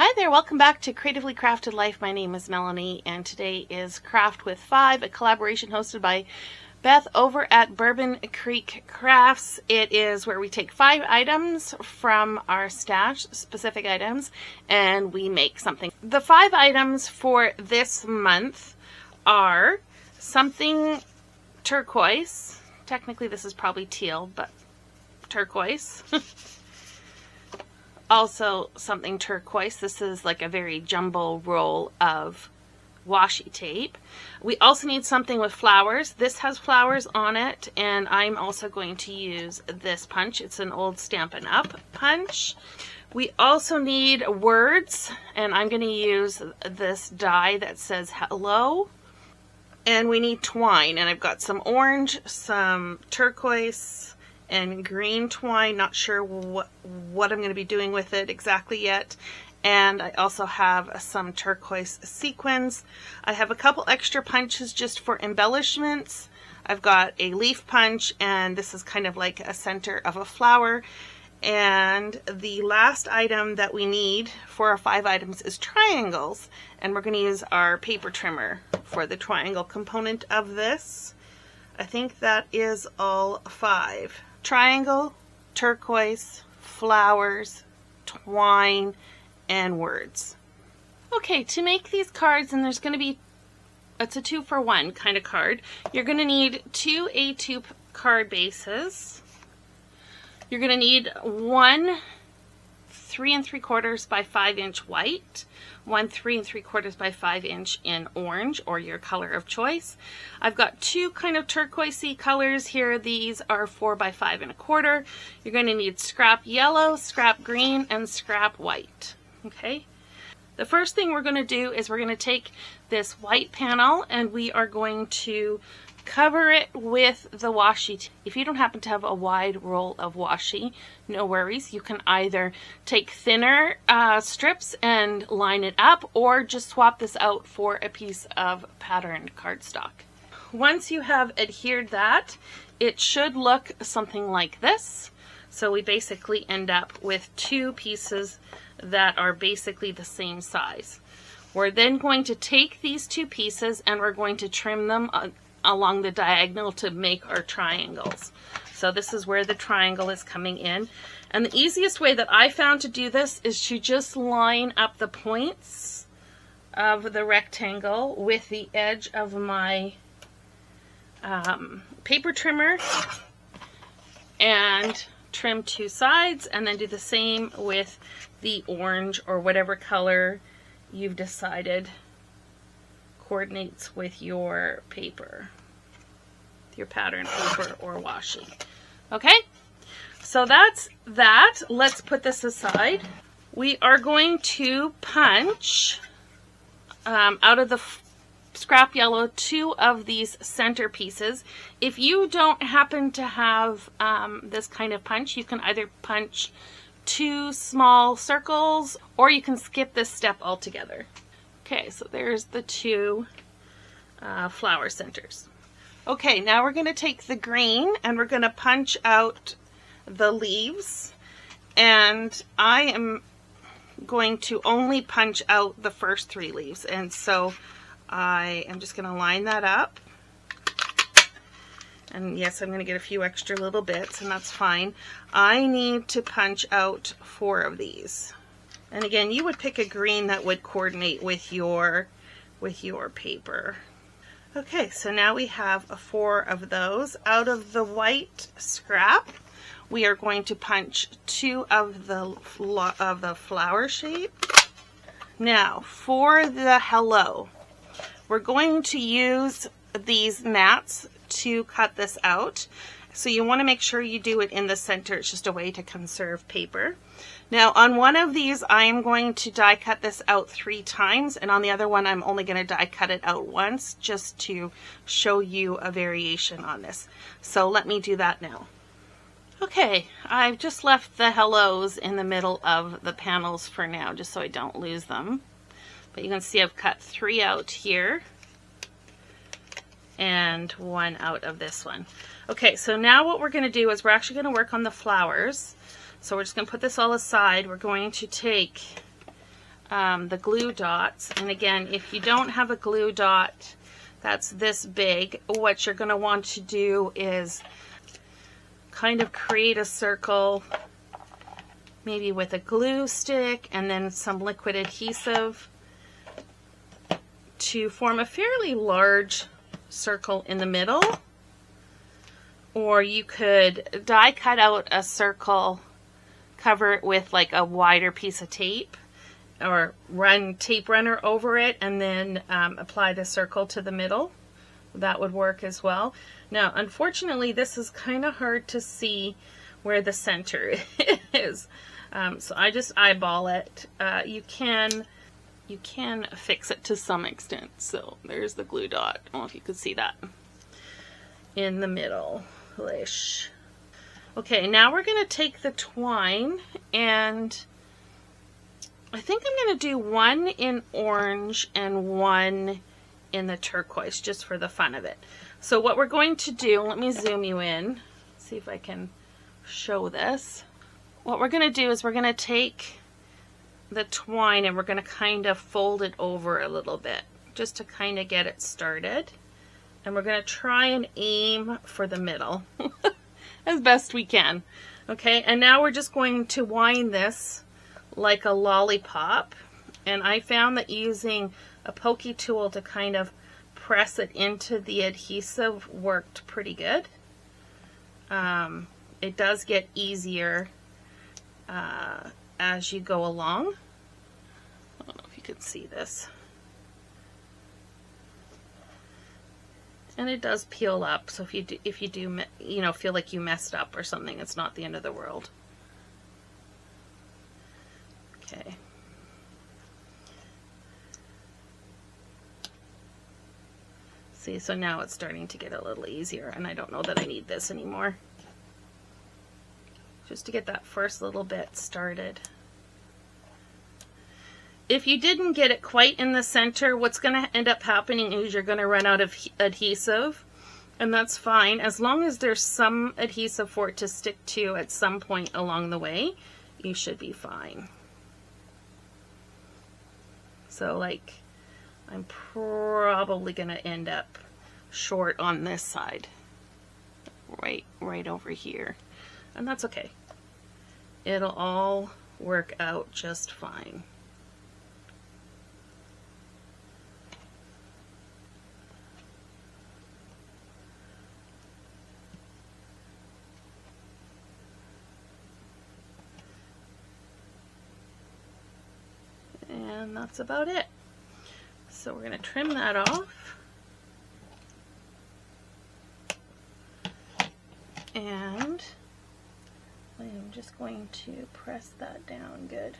Hi there, welcome back to Creatively Crafted Life. My name is Melanie, and today is Craft with 5, a collaboration hosted by Beth over at Bourbon Creek Crafts. It is where we take 5 items from our stash, specific items, and we make something. The 5 items for this month are something turquoise. Technically this is probably teal, but turquoise. Also something turquoise. This is like a very jumbo roll of washi tape. We also need something with flowers. This has flowers on it, and I'm also going to use this punch. It's an old Stampin' Up! Punch. We also need words, and I'm going to use this die that says hello. And we need twine, and I've got some orange, some turquoise, and green twine. Not sure what I'm going to be doing with it exactly yet. And I also have some turquoise sequins. I have a couple extra punches just for embellishments. I've got a leaf punch, and this is kind of like a center of a flower. And the last item that we need for our 5 items is triangles, and we're going to use our paper trimmer for the triangle component of this. I think that is all 5. Triangle, turquoise, flowers, twine, and words. Okay, to make these cards, and there's going to be, it's a 2-for-1 kind of card. You're going to need 2 A2 card bases. You're going to need 1 3 3/4 by 5 inch white, 1 3 3/4 by 5 inch in orange, or your color of choice. I've got 2 kind of turquoisey colors here. These are 4 by 5 1/4. You're going to need scrap yellow, scrap green, and scrap white. Okay. The first thing we're going to do is we're going to take this white panel and we are going to cover it with the washi. If you don't happen to have a wide roll of washi, no worries. You can either take thinner strips and line it up, or just swap this out for a piece of patterned cardstock. Once you have adhered that, it should look something like this. So we basically end up with 2 pieces that are basically the same size. We're then going to take these 2 pieces and we're going to trim them along the diagonal to make our triangles. So this is where the triangle is coming in. And the easiest way that I found to do this is to just line up the points of the rectangle with the edge of my paper trimmer and trim 2 sides, and then do the same with the orange or whatever color you've decided coordinates with your paper, your pattern paper or washi. Okay, so that's that. Let's put this aside. We are going to punch out of the scrap yellow 2 of these center pieces. If you don't happen to have this kind of punch, you can either punch 2 small circles, or you can skip this step altogether. Okay, so there's the 2 flower centers. Okay, now we're going to take the green and we're going to punch out the leaves, and I am going to only punch out the first 3 leaves, and so I am just going to line that up. And yes, I'm going to get a few extra little bits, and that's fine. I need to punch out 4 of these. And again, you would pick a green that would coordinate with your paper. Okay, so now we have 4 of those. Out of the white scrap, we are going to punch 2 of the flower shape. Now, for the hello, we're going to use these mats to cut this out. So you want to make sure you do it in the center. It's just a way to conserve paper. Now on one of these I am going to die cut this out 3 times, and on the other one I'm only going to die cut it out once, just to show you a variation on this. So let me do that now. Okay, I've just left the hellos in the middle of the panels for now, just so I don't lose them. But you can see I've cut 3 out here and 1 out of this one. Okay, so now what we're going to do is we're actually going to work on the flowers. So we're just going to put this all aside. We're going to take the glue dots. And again, if you don't have a glue dot that's this big, what you're going to want to do is kind of create a circle, maybe with a glue stick and then some liquid adhesive, to form a fairly large circle in the middle. Or you could die cut out a circle, cover it with like a wider piece of tape, or run tape runner over it, and then apply the circle to the middle. That would work as well. Now, unfortunately, this is kind of hard to see where the center is. So I just eyeball it. You can fix it to some extent. So there's the glue dot. I don't know if you could see that in the middle-ish. Okay, now we're going to take the twine, and I think I'm going to do one in orange and one in the turquoise, just for the fun of it. So what we're going to do, let me zoom you in, see if I can show this. What we're going to do is we're going to take the twine and we're going to kind of fold it over a little bit, just to kind of get it started. And we're going to try and aim for the middle as best we can. Okay, and now we're just going to wind this like a lollipop. And I found that using a pokey tool to kind of press it into the adhesive worked pretty good. It does get easier as you go along. I don't know if you can see this. And it does peel up, so if you do you know, feel like you messed up or something, it's not the end of the world. Okay. See, so now it's starting to get a little easier, and I don't know that I need this anymore. Just to get that first little bit started. If you didn't get it quite in the center, what's going to end up happening is you're going to run out of adhesive, and that's fine. As long as there's some adhesive for it to stick to at some point along the way, you should be fine. So like, I'm probably going to end up short on this side, right over here, and that's okay. It'll all work out just fine. And that's about it. So we're going to trim that off. And I'm just going to press that down good.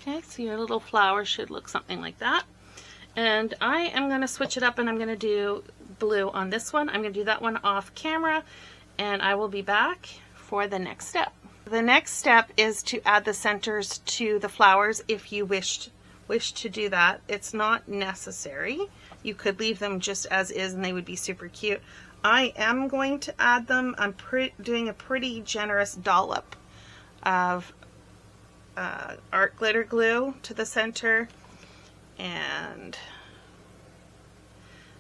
Okay, so your little flower should look something like that. And I am going to switch it up, and I'm going to do blue on this one. I'm going to do that one off camera, and I will be back for the next step. The next step is to add the centers to the flowers if you wish to do that. It's not necessary. You could leave them just as is and they would be super cute. I am going to add them. I'm doing a pretty generous dollop of art glitter glue to the center, and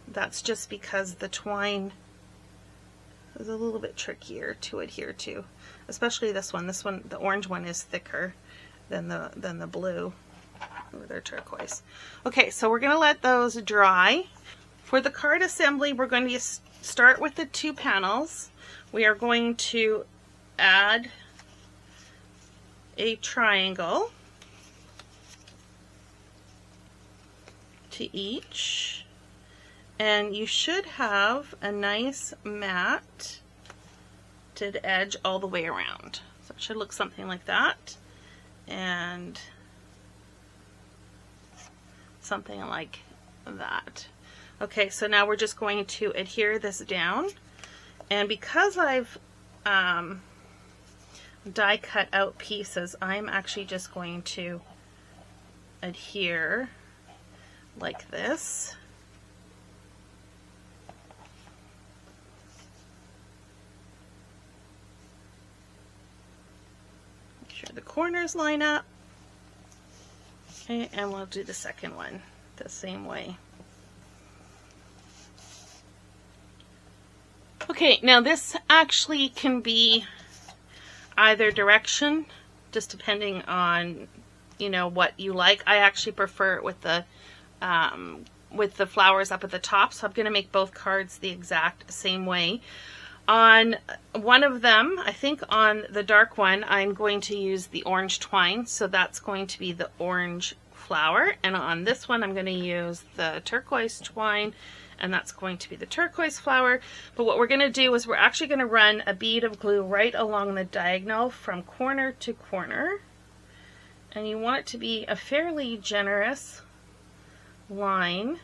that's just because the twine is a little bit trickier to adhere to, especially this one. This one, the orange one, is thicker than the blue or the turquoise. Okay, so we're going to let those dry. For the card assembly, we're going to start with the two panels. We are going to add a triangle to each, and you should have a nice matte edge all the way around. So it should look something like that, and something like that. Okay, so now we're just going to adhere this down, and because I've die cut out pieces, I'm actually just going to adhere like this. sure the corners line up. Okay, and we'll do the second one the same way. Okay, now this actually can be either direction, just depending on, you know, what you like. I actually prefer it with the flowers up at the top, so I'm going to make both cards the exact same way. On one of them, I think on the dark one, I'm going to use the orange twine, so that's going to be the orange flower, and on this one I'm going to use the turquoise twine, and that's going to be the turquoise flower. But what we're going to do is we're actually going to run a bead of glue right along the diagonal from corner to corner, and you want it to be a fairly generous line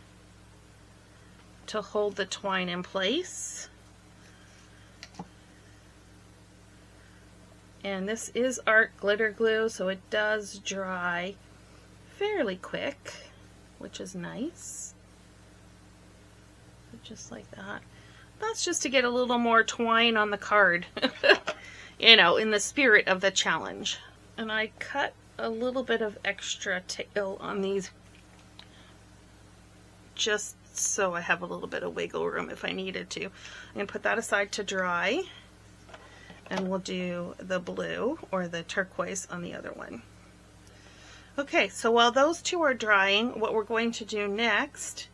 to hold the twine in place. And this is art glitter glue, so it does dry fairly quick, which is nice. Just like that. That's just to get a little more twine on the card, you know, in the spirit of the challenge. And I cut a little bit of extra tail on these just so I have a little bit of wiggle room if I needed to. I'm going to put that aside to dry, and we'll do the blue or the turquoise on the other one. Okay, so while those two are drying, what we're going to do next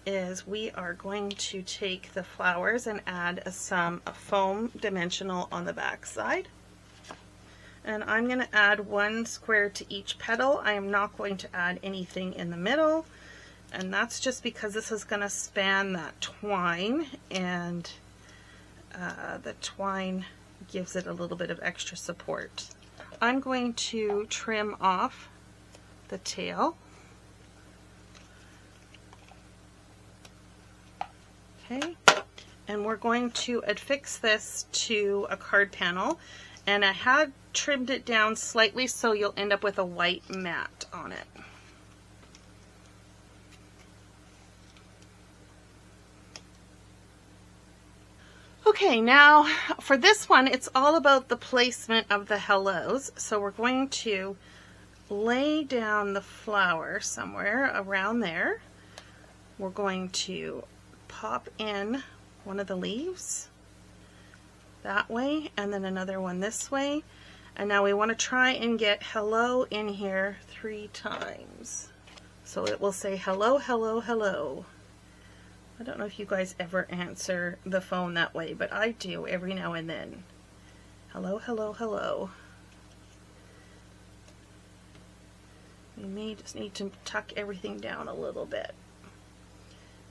is we are going to take the flowers and add some foam dimensional on the back side. And I'm going to add 1 square to each petal. I am not going to add anything in the middle, and that's just because this is going to span that twine, and the twine gives it a little bit of extra support. I'm going to trim off the tail. Okay, and we're going to affix this to a card panel, and I had trimmed it down slightly so you'll end up with a white mat on it. Okay, now for this one, it's all about the placement of the hellos. So we're going to lay down the flower somewhere around there. We're going to pop in one of the leaves that way, and then another one this way. And now we want to try and get hello in here 3 times. So it will say hello, hello, hello. I don't know if you guys ever answer the phone that way, but I do every now and then. Hello, hello, hello. We may just need to tuck everything down a little bit.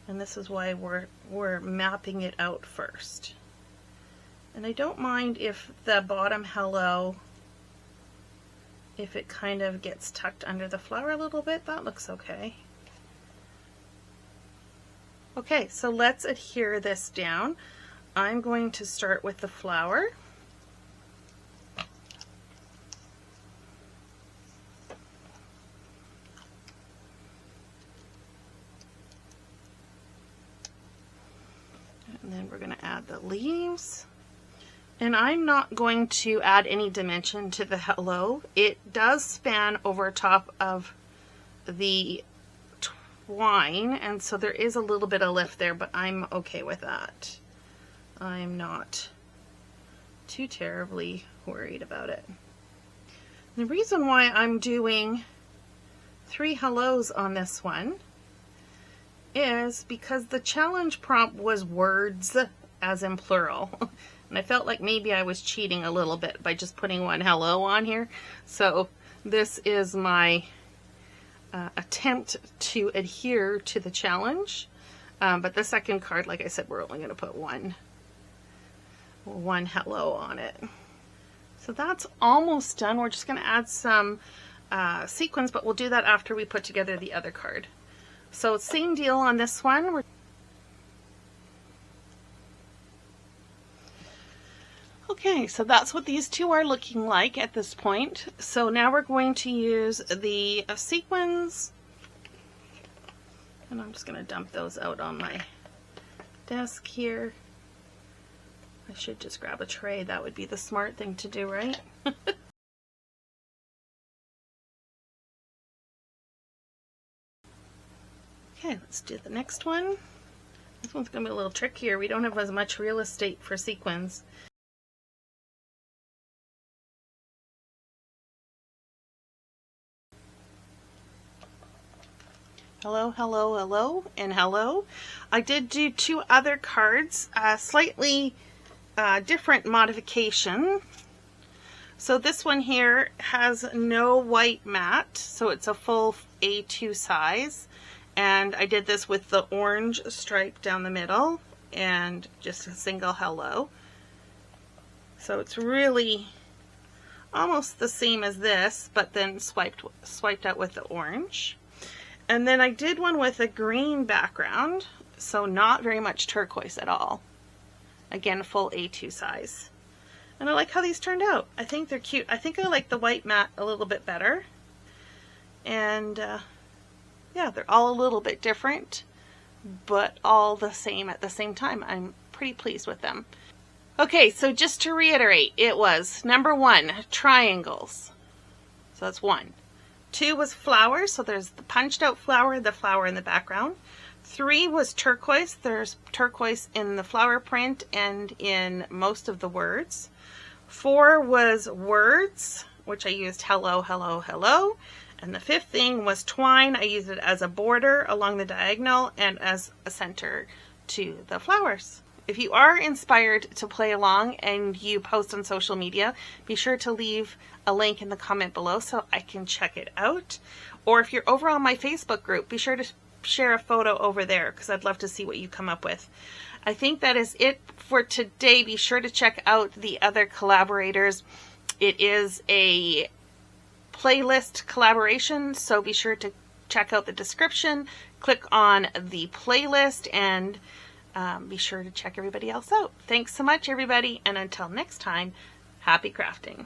And this is why we're mapping it out first. And I don't mind if the bottom hello, if it kind of gets tucked under the flower a little bit, that looks okay. Okay, so let's adhere this down. I'm going to start with the flower. And then we're going to add the leaves. And I'm not going to add any dimension to the hello. It does span over top of the twine, and so there is a little bit of lift there, but I'm okay with that. I'm not too terribly worried about it. The reason why I'm doing 3 hellos on this one is because the challenge prompt was words, as in plural. And I felt like maybe I was cheating a little bit by just putting 1 hello on here. So this is my attempt to adhere to the challenge. But the second card, like I said, we're only going to put one hello on it. So that's almost done. We're just going to add some sequins, but we'll do that after we put together the other card. So same deal on this one. Okay, so that's what these two are looking like at this point. So now we're going to use the sequins, and I'm just going to dump those out on my desk here. I should just grab a tray. That would be the smart thing to do, right? Okay, let's do the next one. This one's going to be a little trickier. We don't have as much real estate for sequins. Hello, hello, hello, and hello. I did do 2 other cards, slightly different modification. So this one here has no white mat, so it's a full A2 size. And I did this with the orange stripe down the middle and just a single hello. So it's really almost the same as this, but then swiped out with the orange. And then I did one with a green background, so not very much turquoise at all. Again, full A2 size. And I like how these turned out. I think they're cute. I think I like the white mat a little bit better. And yeah, they're all a little bit different, but all the same at the same time. I'm pretty pleased with them. Okay, so just to reiterate, it was number 1, triangles. So that's 1. 2 was flowers, so there's the punched out flower, the flower in the background. 3 was turquoise. There's turquoise in the flower print and in most of the words. 4 was words, which I used hello, hello, hello. And the 5th thing was twine. I used it as a border along the diagonal and as a center to the flowers. If you are inspired to play along and you post on social media, be sure to leave a link in the comment below so I can check it out. Or if you're over on my Facebook group, be sure to share a photo over there because I'd love to see what you come up with. I think that is it for today. Be sure to check out the other collaborators. It is a playlist collaboration, so be sure to check out the description, click on the playlist, and be sure to check everybody else out. Thanks so much, everybody, and until next time, happy crafting.